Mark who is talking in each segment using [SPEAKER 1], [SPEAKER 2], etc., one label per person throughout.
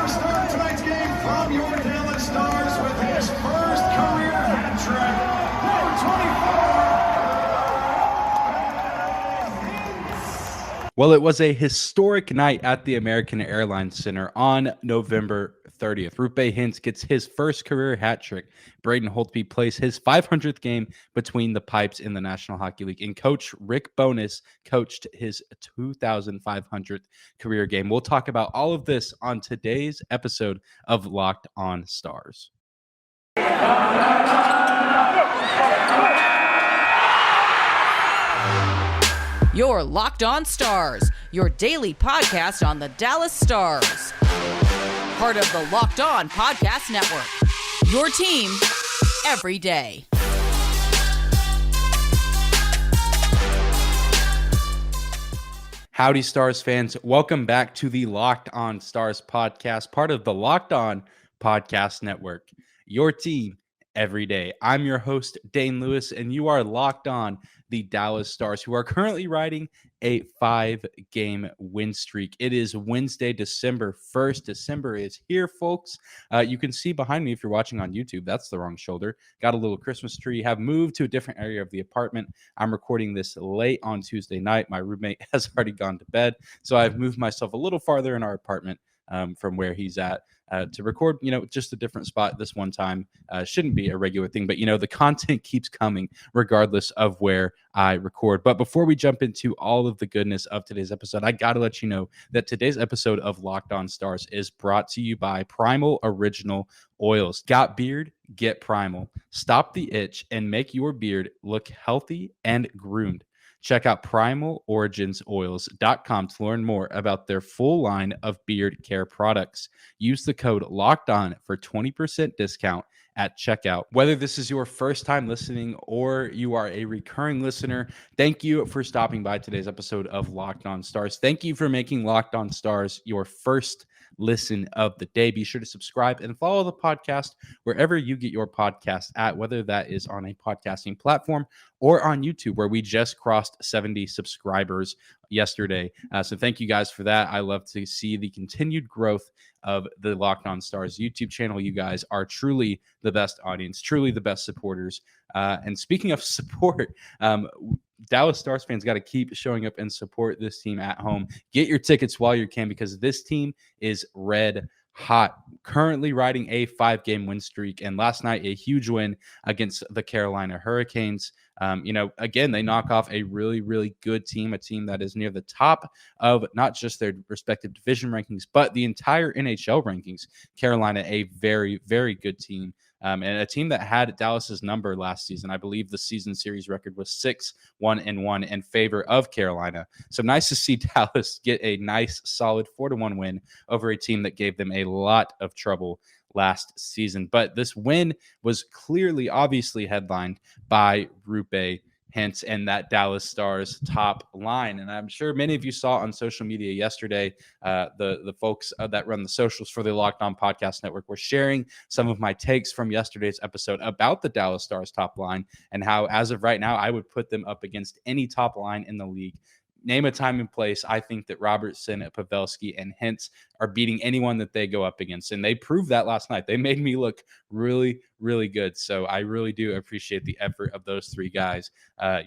[SPEAKER 1] our star of tonight's game from your Dallas Stars with his first career hat trick, number 24.
[SPEAKER 2] Well, it was a historic night at the American Airlines Center on November 30th. Roope Hintz gets his first career hat trick. Braden Holtby plays his 500th game between the pipes in the National Hockey League. And Coach Rick Bowness coached his 2,500th career game. We'll talk about all of this on today's episode of Locked On Stars.
[SPEAKER 3] You're Locked On Stars, your daily podcast on the Dallas Stars. Part of the Locked On Podcast Network, your team every day.
[SPEAKER 2] Howdy, Stars fans. Welcome back to the Locked On Stars podcast, part of the Locked On Podcast Network, your team every day. I'm your host, Dane Lewis, and you are locked on the Dallas Stars, who are currently riding a 5-game win streak. It is Wednesday, December 1st. December is here, folks. You can see behind me, if you're watching on YouTube, that's the wrong shoulder. Got a little Christmas tree. Have moved to a different area of the apartment. I'm recording this late on Tuesday night. My roommate has already gone to bed, so I've moved myself a little farther in our apartment from where he's at to record, just a different spot this one time. Shouldn't be a regular thing, but, the content keeps coming regardless of where I record. But before we jump into all of the goodness of today's episode, I got to let you know that today's episode of Locked On Stars is brought to you by Primal Original Oils. Got beard? Get Primal. Stop the itch and make your beard look healthy and groomed. Check out primaloriginsoils.com to learn more about their full line of beard care products. Use the code LOCKEDON for 20% discount at checkout. Whether this is your first time listening or you are a recurring listener, thank you for stopping by today's episode of Locked On Stars. Thank you for making Locked On Stars your first listen of the day. Be sure to subscribe and follow the podcast wherever you get your podcast at, whether that is on a podcasting platform or on YouTube, where we just crossed 70 subscribers yesterday. So thank you guys for that. I love to see the continued growth of the Locked On Stars YouTube channel. You guys are truly the best audience, truly the best supporters. And speaking of support, Dallas Stars fans got to keep showing up and support this team at home. Get your tickets while you can, because this team is red hot, currently riding a 5-game win streak. And last night, a huge win against the Carolina Hurricanes. Again, they knock off a really, really good team, a team that is near the top of not just their respective division rankings, but the entire NHL rankings. Carolina, a very, very good team. And a team that had Dallas's number last season. I believe the season series record was 6-1-1 in favor of Carolina. So nice to see Dallas get a nice, solid 4-1 win over a team that gave them a lot of trouble last season. But this win was clearly, obviously headlined by Roope Hintz and that Dallas Stars top line. And I'm sure many of you saw on social media yesterday, the folks that run the socials for the Locked On Podcast Network were sharing some of my takes from yesterday's episode about the Dallas Stars top line and how, as of right now, I would put them up against any top line in the league. Name a time and place, I think that Robertson, Pavelski, and Hintz are beating anyone that they go up against. And they proved that last night. They made me look really, really good. So I really do appreciate the effort of those three guys. They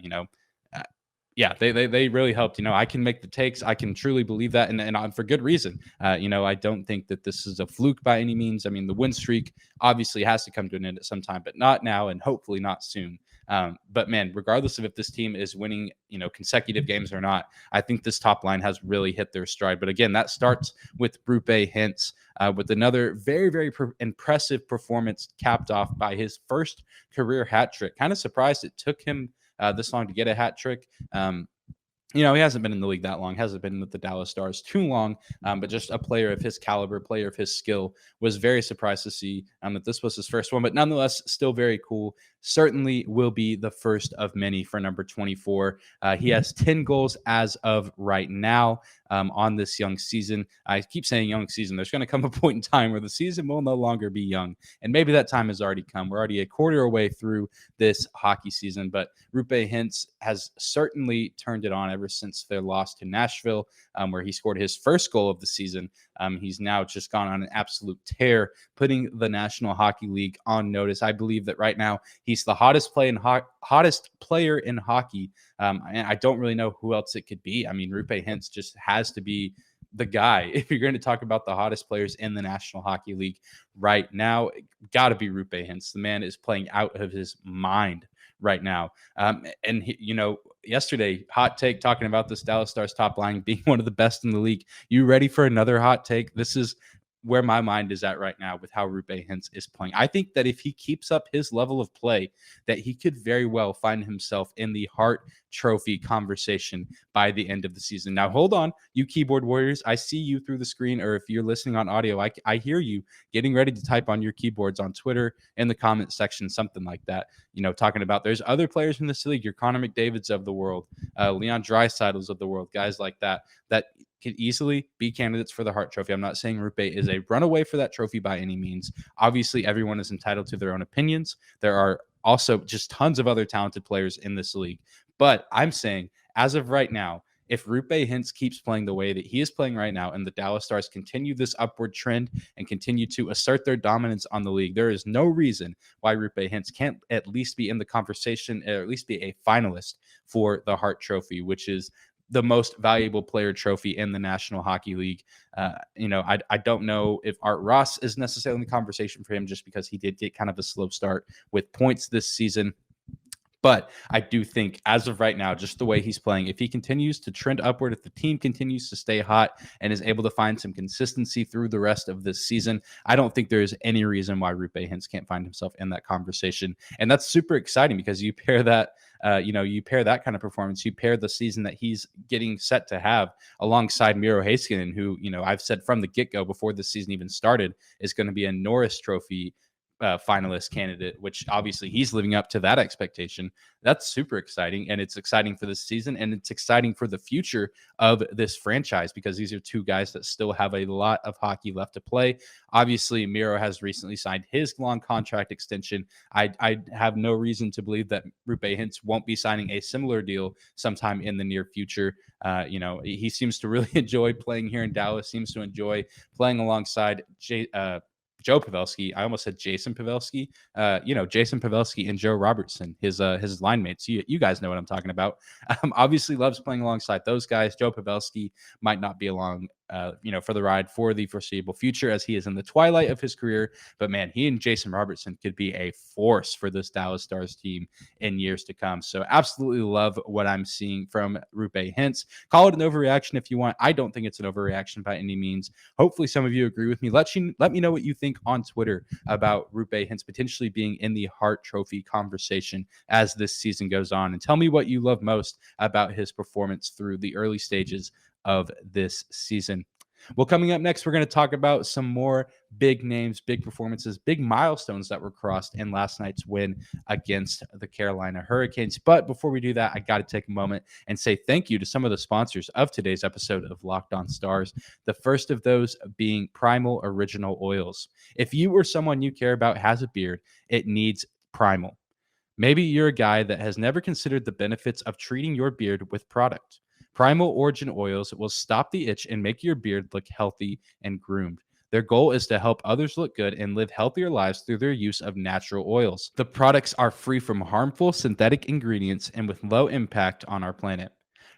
[SPEAKER 2] really helped. I can make the takes. I can truly believe that. And for good reason. I don't think that this is a fluke by any means. I mean, the win streak obviously has to come to an end at some time, but not now and hopefully not soon. But man, regardless of if this team is winning, consecutive games or not, I think this top line has really hit their stride. But again, that starts with Roope Hintz with another very, very impressive performance capped off by his first career hat trick. Kind of surprised it took him this long to get a hat trick. He hasn't been in the league that long, hasn't been with the Dallas Stars too long, but just a player of his caliber, player of his skill, was very surprised to see that this was his first one, but nonetheless, still very cool. Certainly will be the first of many for number 24. He has 10 goals as of right now on this young season. I keep saying young season. There's going to come a point in time where the season will no longer be young, and maybe that time has already come. We're already a quarter away through this hockey season, but Roope Hintz has certainly turned it on ever ever since their loss to Nashville, where he scored his first goal of the season. He's now just gone on an absolute tear, putting the National Hockey League on notice. I believe that right now he's the hottest player in hockey. And I don't really know who else it could be. I mean, Roope Hintz just has to be the guy. If you're going to talk about the hottest players in the National Hockey League right now, got to be Roope Hintz. The man is playing out of his mind right now. And yesterday, hot take talking about this Dallas Stars top line being one of the best in the league. You ready for another hot take? This is where my mind is at right now with how Roope Hintz is playing. I think that if he keeps up his level of play, that he could very well find himself in the Hart Trophy conversation by the end of the season. Now, hold on, you keyboard warriors. I see you through the screen, or if you're listening on audio, I hear you getting ready to type on your keyboards on Twitter in the comment section, something like that, talking about there's other players in this league, your Connor McDavids of the world, Leon Draisaitl's of the world, guys like that could easily be candidates for the Hart Trophy. I'm not saying Roope is a runaway for that trophy by any means. Obviously, everyone is entitled to their own opinions. There are also just tons of other talented players in this league. But I'm saying, as of right now, if Roope Hintz keeps playing the way that he is playing right now and the Dallas Stars continue this upward trend and continue to assert their dominance on the league, there is no reason why Roope Hintz can't at least be in the conversation, or at least be a finalist for the Hart Trophy, which is the most valuable player trophy in the National Hockey League. I don't know if Art Ross is necessarily in the conversation for him, just because he did get kind of a slow start with points this season. But I do think, as of right now, just the way he's playing, if he continues to trend upward, if the team continues to stay hot and is able to find some consistency through the rest of this season, I don't think there's any reason why Roope Hintz can't find himself in that conversation. And that's super exciting, because you pair that, you pair that kind of performance, you pair the season that he's getting set to have alongside Miro Heiskanen, who, I've said from the get-go before the season even started, is going to be a Norris Trophy finalist candidate, which obviously he's living up to that expectation. That's super exciting, and it's exciting for this season, and it's exciting for the future of this franchise, because these are two guys that still have a lot of hockey left to play. Obviously, Miro has recently signed his long contract extension. I have no reason to believe that Roope Hintz won't be signing a similar deal sometime in the near future. He seems to really enjoy playing here in Dallas, seems to enjoy playing alongside Joe Pavelski. I almost said Jason Pavelski. Jason Pavelski and Joe Robertson, his line mates. You guys know what I'm talking about. Obviously loves playing alongside those guys. Joe Pavelski might not be along for the ride for the foreseeable future, as he is in the twilight of his career. But man, he and Jason Robertson could be a force for this Dallas Stars team in years to come. So absolutely love what I'm seeing from Roope Hintz. Call it an overreaction if you want. I don't think it's an overreaction by any means. Hopefully some of you agree with me. Let me know what you think on Twitter about Roope Hintz potentially being in the Hart Trophy conversation as this season goes on, and tell me what you love most about his performance through the early stages of this season. Well, coming up next, we're going to talk about some more big names, big performances, big milestones that were crossed in last night's win against the Carolina Hurricanes. But before we do that, I got to take a moment and say thank you to some of the sponsors of today's episode of Locked On Stars. The first of those being Primal Original Oils. If you or someone you care about has a beard, it needs Primal. Maybe you're a guy that has never considered the benefits of treating your beard with product. Primal Origin Oils will stop the itch and make your beard look healthy and groomed. Their goal is to help others look good and live healthier lives through their use of natural oils. The products are free from harmful synthetic ingredients and with low impact on our planet.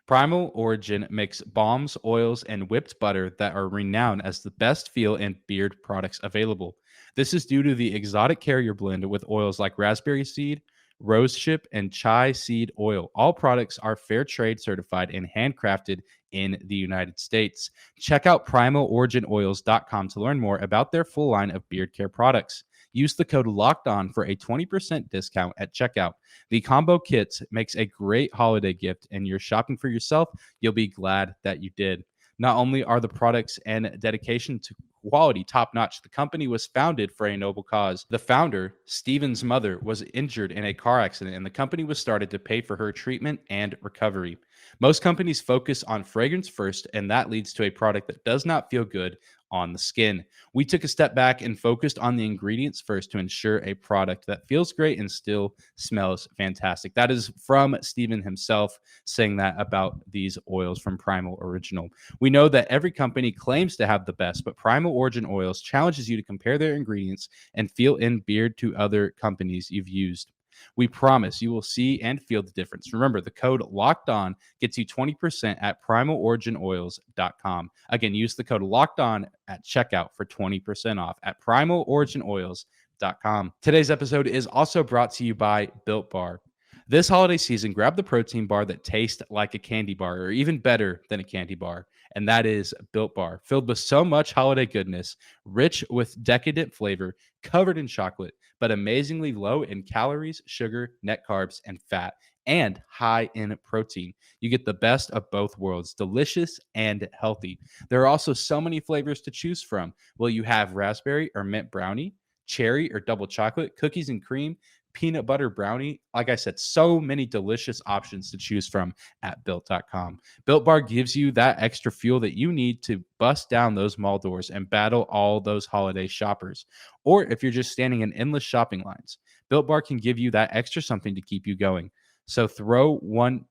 [SPEAKER 2] Primal Origin makes balms, oils, and whipped butter that are renowned as the best feel and beard products available. This is due to the exotic carrier blend with oils like raspberry seed, rosehip, and chai seed oil. All products are fair trade certified and handcrafted in the United States. Check out primaloriginoils.com to learn more about their full line of beard care products. Use the code LOCKEDON for a 20% discount at checkout. The combo kits makes a great holiday gift, and you're shopping for yourself, you'll be glad that you did. Not only are the products and dedication to quality top-notch, the company was founded for a noble cause. The founder, Steven's mother, was injured in a car accident, and the company was started to pay for her treatment and recovery. Most companies focus on fragrance first, and that leads to a product that does not feel good on the skin. We took a step back and focused on the ingredients first to ensure a product that feels great and still smells fantastic. That is from Steven himself saying that about these oils from Primal Original. We know that every company claims to have the best, but Primal Origin Oils challenges you to compare their ingredients and feel in beard to other companies you've used. We promise you will see and feel the difference. Remember, the code Locked On gets you 20% at primaloriginoils.com. Again, use the code Locked On at checkout for 20% off at primaloriginoils.com. Today's episode is also brought to you by Built Bar. This holiday season, grab the protein bar that tastes like a candy bar, or even better than a candy bar, and that is Built Bar. Filled with so much holiday goodness, rich with decadent flavor, covered in chocolate, but amazingly low in calories, sugar, net carbs, and fat, and high in protein. You get the best of both worlds, delicious and healthy. There are also so many flavors to choose from. Will you have raspberry or mint brownie, cherry or double chocolate, cookies and cream, peanut butter brownie? Like I said, so many delicious options to choose from at built.com. Built Bar gives you that extra fuel that you need to bust down those mall doors and battle all those holiday shoppers. Or if you're just standing in endless shopping lines, Built Bar can give you that extra something to keep you going. So throw one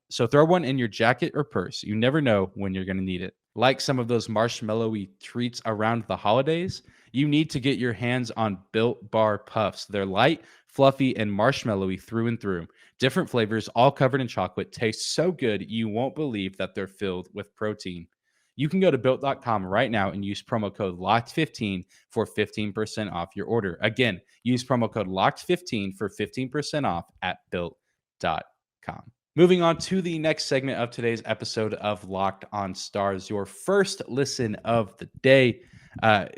[SPEAKER 2] in your jacket or purse. You never know when you're going to need it. Like some of those marshmallowy treats around the holidays, you need to get your hands on Built Bar Puffs. They're light, fluffy, and marshmallowy through and through. Different flavors, all covered in chocolate, taste so good you won't believe that they're filled with protein. You can go to Built.com right now and use promo code LOCKED15 for 15% off your order. Again, use promo code LOCKED15 for 15% off at Built.com. Moving on to the next segment of today's episode of Locked on Stars, your first listen of the day.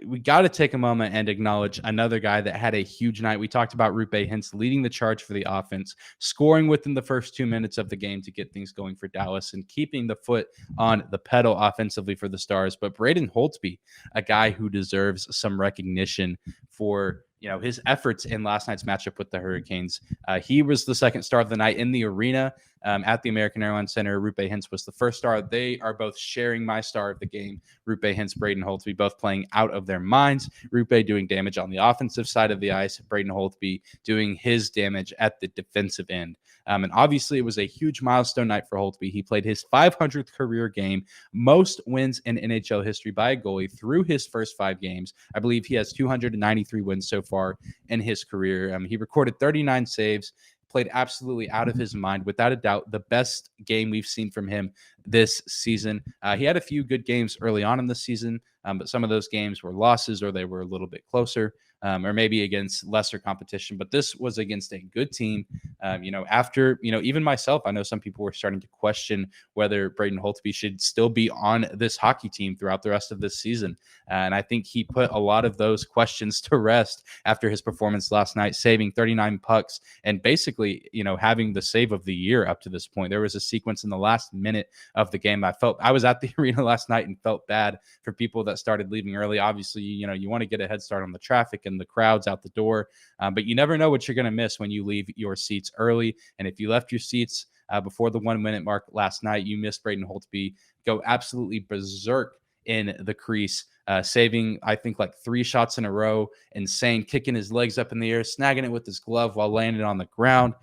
[SPEAKER 2] We got to take a moment and acknowledge another guy that had a huge night. We talked about Roope Hintz leading the charge for the offense, scoring within the first 2 minutes of the game to get things going for Dallas and keeping the foot on the pedal offensively for the Stars. But Braden Holtby, a guy who deserves some recognition for his efforts in last night's matchup with the Hurricanes. He was the second star of the night in the arena at the American Airlines Center. Roope Hintz was the first star. They are both sharing my star of the game. Roope Hintz, Braden Holtby, both playing out of their minds. Roope doing damage on the offensive side of the ice. Braden Holtby doing his damage at the defensive end. And obviously, it was a huge milestone night for Holtby. He played his 500th career game, most wins in NHL history by a goalie through his first 5 games. I believe he has 293 wins so far in his career. He recorded 39 saves, played absolutely out of his mind. Without a doubt, the best game we've seen from him this season. He had a few good games early on in the season, but some of those games were losses or they were a little bit closer. Or maybe against lesser competition, but this was against a good team. After, even myself, I know some people were starting to question whether Braden Holtby should still be on this hockey team throughout the rest of this season. And I think he put a lot of those questions to rest after his performance last night, saving 39 pucks and basically, having the save of the year up to this point. There was a sequence in the last minute of the game. I was at the arena last night and felt bad for people that started leaving early. Obviously, you want to get a head start on the traffic and the crowds out the door. But you never know what you're going to miss when you leave your seats early. And if you left your seats before the 1 minute mark last night, you missed Braden Holtby go absolutely berserk in the crease, saving, I think, like 3 shots in a row, insane, kicking his legs up in the air, snagging it with his glove while landing on the ground.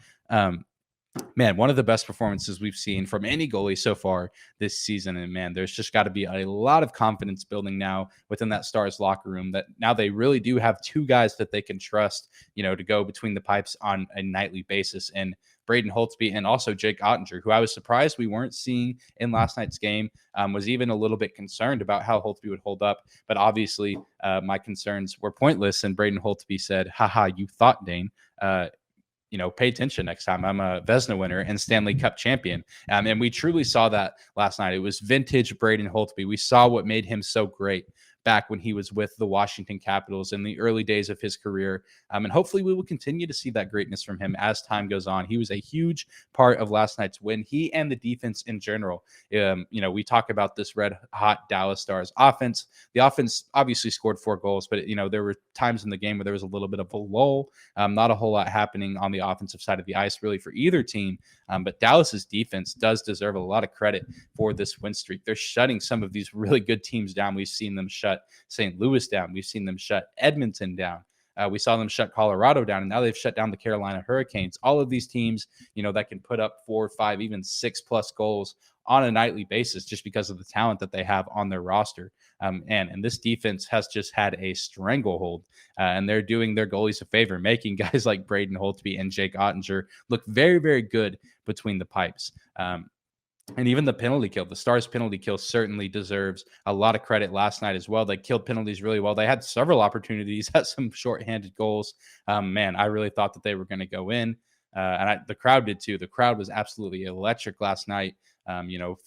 [SPEAKER 2] Man, one of the best performances we've seen from any goalie so far this season. And man, there's just got to be a lot of confidence building now within that Stars locker room that now they really do have 2 guys that they can trust, to go between the pipes on a nightly basis. And Braden Holtby and also Jake Ottinger, who I was surprised we weren't seeing in last night's game, was even a little bit concerned about how Holtby would hold up. But obviously my concerns were pointless. And Braden Holtby said, haha, you thought, Dane. Pay attention next time. I'm a Vezina winner and Stanley Cup champion. And we truly saw that last night. It was vintage Braden Holtby. We saw what made him so great. back when he was with the Washington Capitals in the early days of his career. And hopefully we will continue to see that greatness from him as time goes on. He was a huge part of last night's win. He and the defense in general. We talk about this red hot Dallas Stars offense. The offense obviously scored 4 goals, but there were times in the game where there was a little bit of a lull. Not a whole lot happening on the offensive side of the ice really for either team. But Dallas's defense does deserve a lot of credit for this win streak. They're shutting some of these really good teams down. We've seen them shut St. Louis down. We've seen them shut Edmonton down. We saw them shut Colorado down, and now they've shut down the Carolina Hurricanes. All of these teams, that can put up 4, 5, even 6+ goals on a nightly basis just because of the talent that they have on their roster. And this defense has just had a stranglehold, and they're doing their goalies a favor, making guys like Braden Holtby and Jake Ottinger look very, very good between the pipes. And even the penalty kill, the Stars penalty kill certainly deserves a lot of credit last night as well. They killed penalties really well. They had several opportunities at some shorthanded goals. I really thought that they were going to go in. The crowd did too. The crowd was absolutely electric last night,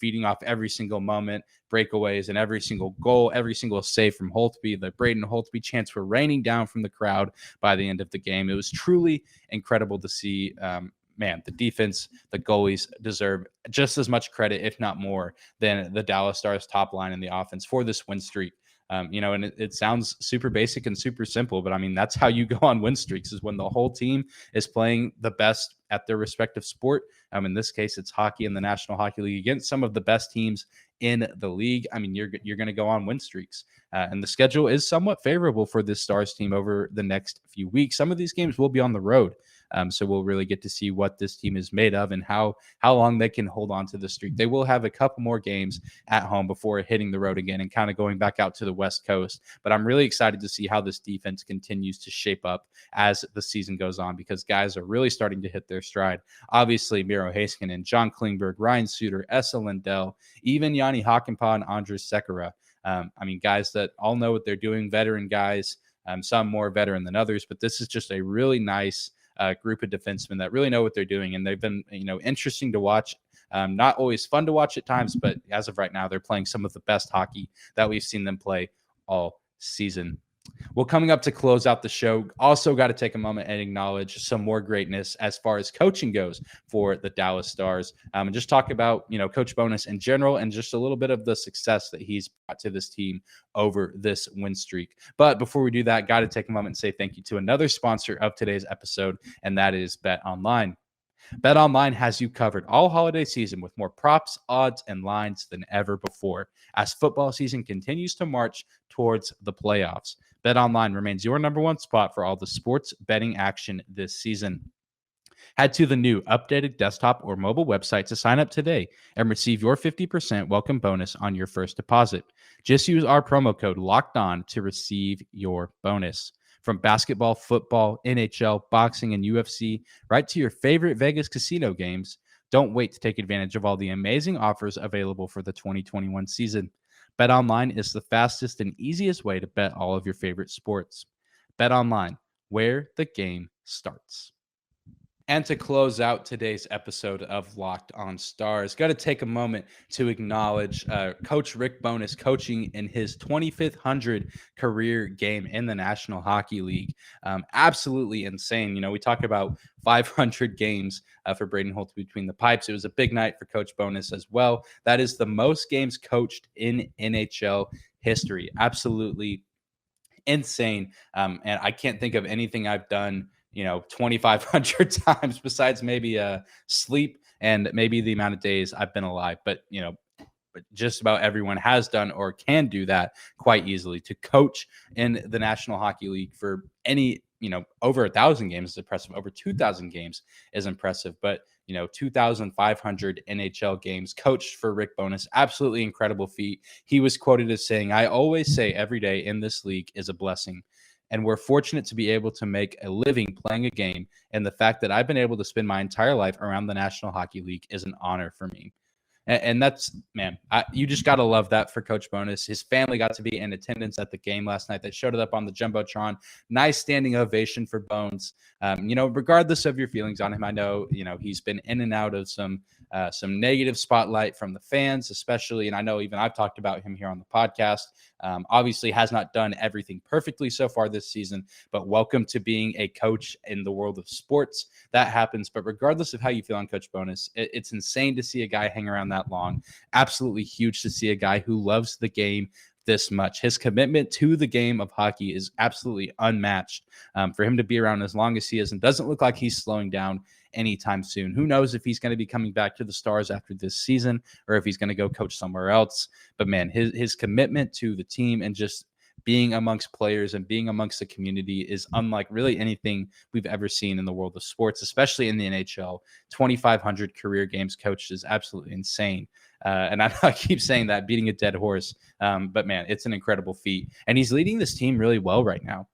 [SPEAKER 2] feeding off every single moment, breakaways, and every single goal, every single save from Holtby. The Braden Holtby chants were raining down from the crowd by the end of the game. It was truly incredible to see. The defense, the goalies deserve just as much credit, if not more, than the Dallas Stars top line in the offense for this win streak. And it sounds super basic and super simple, but that's how you go on win streaks, is when the whole team is playing the best at their respective sport. In this case, it's hockey in the National Hockey League against some of the best teams in the league. You're going to go on win streaks. And the schedule is somewhat favorable for this Stars team over the next few weeks. Some of these games will be on the road. So we'll really get to see what this team is made of and how long they can hold on to the streak. They will have a couple more games at home before hitting the road again and kind of going back out to the West Coast. But I'm really excited to see how this defense continues to shape up as the season goes on, because guys are really starting to hit their stride. Obviously, Miro Heiskanen, John Klingberg, Ryan Suter, Esa Lindell, even Yanni Hakanpää and Andres Sekera. Guys that all know what they're doing, veteran guys, some more veteran than others, but this is just a really nice group of defensemen that really know what they're doing, and they've been interesting to watch. Not always fun to watch at times, but as of right now, they're playing some of the best hockey that we've seen them play all season. Well, coming up to close out the show, also got to take a moment and acknowledge some more greatness as far as coaching goes for the Dallas Stars, and just talk about Coach Bowness in general and just a little bit of the success that he's brought to this team over this win streak. But before we do that, got to take a moment and say thank you to another sponsor of today's episode, and that is BetOnline. BetOnline has you covered all holiday season with more props, odds, and lines than ever before as football season continues to march towards the playoffs. BetOnline remains your number one spot for all the sports betting action this season. Head to the new updated desktop or mobile website to sign up today and receive your 50% welcome bonus on your first deposit. Just use our promo code LOCKEDON to receive your bonus. From basketball, football, NHL, boxing, and UFC, right to your favorite Vegas casino games, don't wait to take advantage of all the amazing offers available for the 2021 season. BetOnline is the fastest and easiest way to bet all of your favorite sports. BetOnline, where the game starts. And to close out today's episode of Locked on Stars, got to take a moment to acknowledge Coach Rick Bowness coaching in his 2500 career game in the National Hockey League. Absolutely insane. We talk about 500 games for Braden Holtby between the pipes. It was a big night for Coach Bowness as well. That is the most games coached in NHL history. Absolutely insane. And I can't think of anything I've done 2,500 times besides maybe sleep and maybe the amount of days I've been alive. But just about everyone has done or can do that quite easily. To coach in the National Hockey League for any, over 1,000 games is impressive. Over 2,000 games is impressive. But 2,500 NHL games coached for Rick Bowness. Absolutely incredible feat. He was quoted as saying, "I always say every day in this league is a blessing. And we're fortunate to be able to make a living playing a game. And the fact that I've been able to spend my entire life around the National Hockey League is an honor for me." And that's, man, you just got to love that for Coach Bowness. His family got to be in attendance at the game last night. They showed it up on the Jumbotron. Nice standing ovation for Bones. Regardless of your feelings on him, I know, he's been in and out of some negative spotlight from the fans, especially. And I know even I've talked about him here on the podcast. Obviously has not done everything perfectly so far this season, but welcome to being a coach in the world of sports. That happens. But regardless of how you feel on Coach Bowness, it's insane to see a guy hang around that long. Absolutely huge to see a guy who loves the game this much. His commitment to the game of hockey is absolutely unmatched. For him to be around as long as he is and doesn't look like he's slowing down anytime soon. Who knows if he's going to be coming back to the Stars after this season or if he's going to go coach somewhere else. But man, his commitment to the team and just being amongst players and being amongst the community is unlike really anything we've ever seen in the world of sports, especially in the NHL. 2,500 career games coached is absolutely insane. And I keep saying that, beating a dead horse. But man, it's an incredible feat. And he's leading this team really well right now.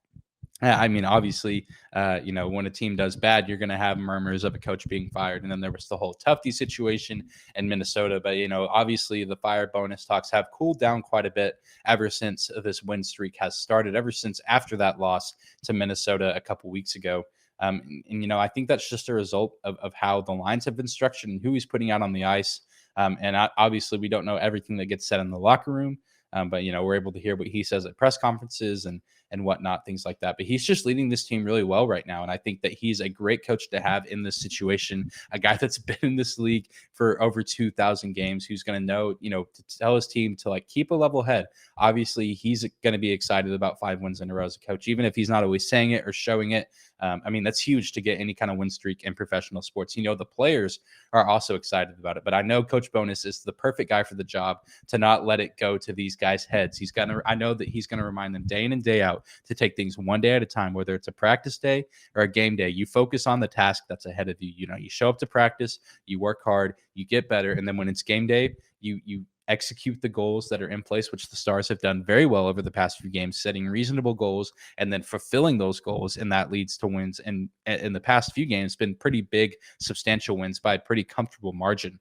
[SPEAKER 2] I mean, obviously, when a team does bad, you're going to have murmurs of a coach being fired. And then there was the whole Tufte situation in Minnesota. But, obviously the fire Bowness talks have cooled down quite a bit ever since this win streak has started, ever since after that loss to Minnesota a couple weeks ago. I think that's just a result of how the lines have been structured and who he's putting out on the ice. Obviously, we don't know everything that gets said in the locker room. But we're able to hear what he says at press conferences and whatnot, things like that. But he's just leading this team really well right now. And I think that he's a great coach to have in this situation, a guy that's been in this league for over 2,000 games, who's going to know, to tell his team to keep a level head. Obviously, he's going to be excited about 5 wins in a row as a coach, even if he's not always saying it or showing it. That's huge to get any kind of win streak in professional sports. The players are also excited about it, but I know Coach Bowness is the perfect guy for the job to not let it go to these guys' heads. I know that he's going to remind them day in and day out to take things one day at a time, whether it's a practice day or a game day. You focus on the task that's ahead of you. You show up to practice, you work hard, you get better. And then when it's game day, you execute the goals that are in place, which the Stars have done very well over the past few games, setting reasonable goals and then fulfilling those goals. And that leads to wins. And in the past few games, been pretty big, substantial wins by a pretty comfortable margin.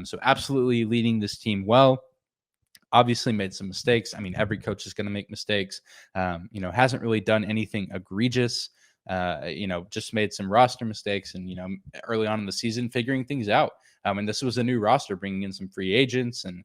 [SPEAKER 2] So absolutely leading this team well. Obviously made some mistakes. Every coach is going to make mistakes. Hasn't really done anything egregious. Just made some roster mistakes and, early on in the season, figuring things out. And this was a new roster, bringing in some free agents and,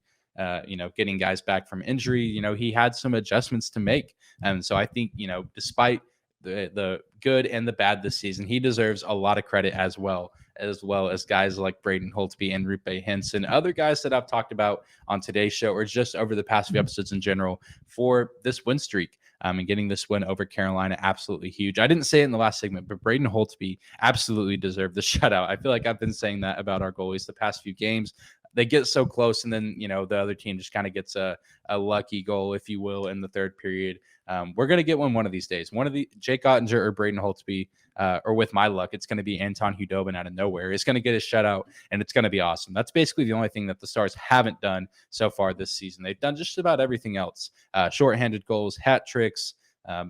[SPEAKER 2] getting guys back from injury. He had some adjustments to make. And so I think, despite the good and the bad this season, he deserves a lot of credit as well as guys like Braden Holtby and Roope Hintz and other guys that I've talked about on today's show or just over the past few episodes in general for this win streak. And getting this win over Carolina, absolutely huge. I didn't say it in the last segment, but Braden Holtby absolutely deserved the shutout. I feel like I've been saying that about our goalies the past few games. They get so close, and then, the other team just kind of gets a lucky goal, if you will, in the third period. We're going to get one of these days. One of the Jake Ottinger or Braden Holtby, or with my luck, it's going to be Anton Hudobin out of nowhere. It's going to get a shutout, and it's going to be awesome. That's basically the only thing that the Stars haven't done so far this season. They've done just about everything else. Shorthanded goals, hat tricks,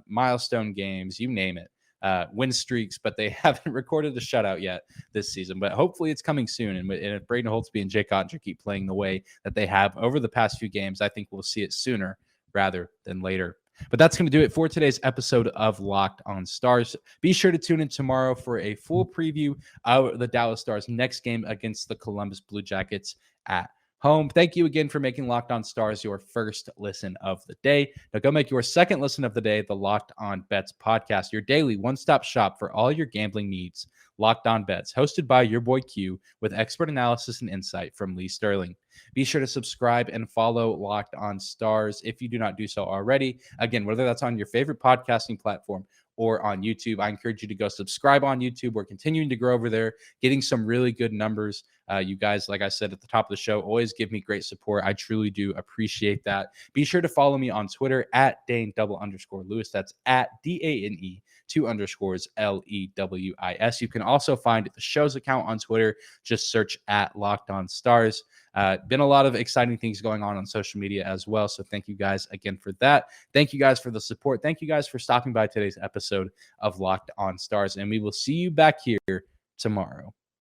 [SPEAKER 2] milestone games, you name it. Win streaks, but they haven't recorded a shutout yet this season. But hopefully it's coming soon. And if Braden Holtby and Jake Ottinger keep playing the way that they have over the past few games, I think we'll see it sooner rather than later. But that's going to do it for today's episode of Locked on Stars. Be sure to tune in tomorrow for a full preview of the Dallas Stars' next game against the Columbus Blue Jackets at home. Thank you again for making Locked on Stars your first listen of the day. Now go make your second listen of the day the Locked on Bets podcast, your daily one-stop shop for all your gambling needs. Locked on Bets, hosted by your boy Q, with expert analysis and insight from Lee Sterling. Be sure to subscribe and follow Locked on Stars if you do not do so already. Again, whether that's on your favorite podcasting platform or on YouTube, I encourage you to go subscribe on YouTube. We're continuing to grow over there, getting some really good numbers. You guys, like I said at the top of the show, always give me great support. I truly do appreciate that. Be sure to follow me on Twitter at Dane_Lewis. That's at DANE 2_LEWIS. You can also find the show's account on Twitter. Just search at Locked on Stars. Been a lot of exciting things going on social media as well. So thank you guys again for that. Thank you guys for the support. Thank you guys for stopping by today's episode of Locked on Stars. And we will see you back here tomorrow.